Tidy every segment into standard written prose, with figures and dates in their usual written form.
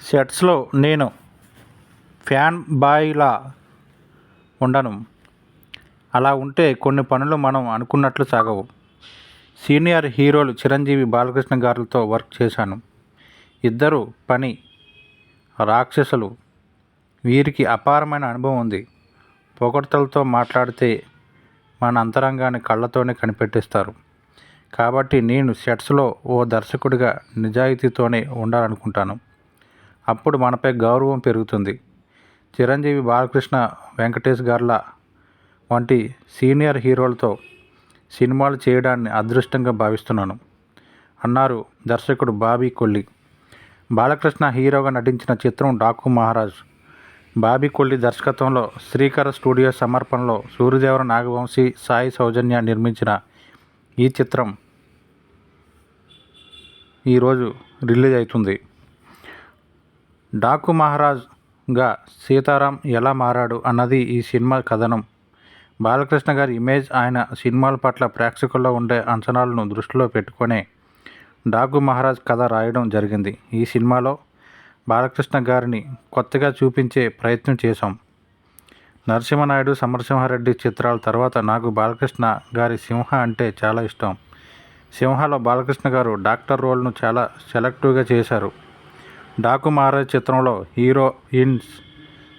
సెట్స్లో నేను ఫ్యాన్ బాయ్లా ఉండను. అలా ఉంటే కొన్ని పనులు మనం అనుకున్నట్లు సాగవు. సీనియర్ హీరోలు చిరంజీవి, బాలకృష్ణ గారులతో వర్క్ చేశాను. ఇద్దరు పని రాక్షసులు. వీరికి అపారమైన అనుభవం ఉంది. పొగడ్తలతో మాట్లాడితే మన అంతరంగాన్ని కళ్ళతోనే కనిపెట్టేస్తారు. కాబట్టి నేను సెట్స్లో ఓ దర్శకుడిగా నిజాయితీతోనే ఉండాలనుకుంటాను. అప్పుడు మనపై గౌరవం పెరుగుతుంది. చిరంజీవి, బాలకృష్ణ, వెంకటేష్ గార్ల వంటి సీనియర్ హీరోలతో సినిమాలు చేయడాన్ని అదృష్టంగా భావిస్తున్నాను అన్నారు దర్శకుడు బాబీ కొల్లి. బాలకృష్ణ హీరోగా నటించిన చిత్రం డాకు మహారాజ్. బాబీ కొల్లి దర్శకత్వంలో శ్రీకర స్టూడియో సమర్పణలో సూర్యదేవర, నాగవంశీ, సాయి సౌజన్య నిర్మించిన ఈ చిత్రం ఈరోజు రిలీజ్ అవుతుంది. డాకు మహారాజ్గా సీతారాం ఎలా మారాడు అన్నది ఈ సినిమా కథనం. బాలకృష్ణ గారి ఇమేజ్, ఆయన సినిమాల పట్ల ప్రేక్షకుల్లో ఉండే అంచనాలను దృష్టిలో పెట్టుకునే డాకు మహారాజ్ కథ రాయడం జరిగింది. ఈ సినిమాలో బాలకృష్ణ గారిని కొత్తగా చూపించే ప్రయత్నం చేశాం. నరసింహనాయుడు, సమరసింహారెడ్డి చిత్రాల తర్వాత నాకు బాలకృష్ణ గారి సింహ అంటే చాలా ఇష్టం. సింహలో బాలకృష్ణ గారు డాక్టర్ రోల్ను చాలా సెలెక్టివ్గా చేశారు. డాకు మహారాజ్ చిత్రంలో హీరోయిన్స్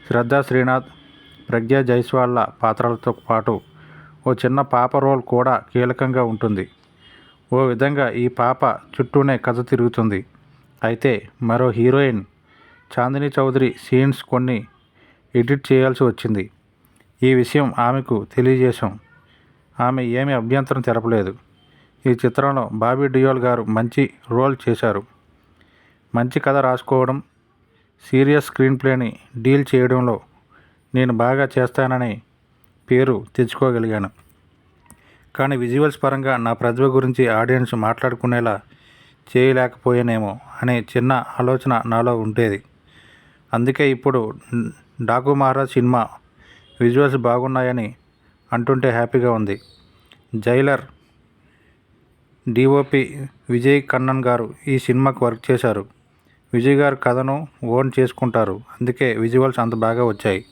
శ్రద్ధా శ్రీనాథ్, ప్రజ్ఞా జైస్వాల్ల పాత్రలతో పాటు ఓ చిన్న పాప రోల్ కూడా కీలకంగా ఉంటుంది. ఓ విధంగా ఈ పాప చుట్టూనే కథ తిరుగుతుంది. అయితే మరో హీరోయిన్ చాందినీ చౌదరి సీన్స్ కొన్ని ఎడిట్ చేయాల్సి వచ్చింది. ఈ విషయం ఆమెకు తెలియజేశాం. ఆమె ఏమీ అభ్యంతరం తెలపలేదు. ఈ చిత్రంలో బాబీ డియోల్ గారు మంచి రోల్ చేశారు. మంచి కథ రాసుకోవడం, సీరియస్ స్క్రీన్ ప్లేని డీల్ చేయడంలో నేను బాగా చేస్తానని పేరు తెచ్చుకోగలిగాను. కానీ విజువల్స్ పరంగా నా ప్రతిభ గురించి ఆడియన్స్ మాట్లాడుకునేలా చేయలేకపోయానేమో అనే చిన్న ఆలోచన నాలో ఉండేది. అందుకే ఇప్పుడు డాకు మహారాజ్ సినిమా విజువల్స్ బాగున్నాయని అంటుంటే హ్యాపీగా ఉంది. జైలర్ డిఓపి విజయ్ కన్నన్ గారు ఈ సినిమాకు వర్క్ చేశారు. విజయ్ గారు కథను ఓన్ చేసుకుంటారు. అందుకే విజువల్స్ అంత బాగా వచ్చాయి.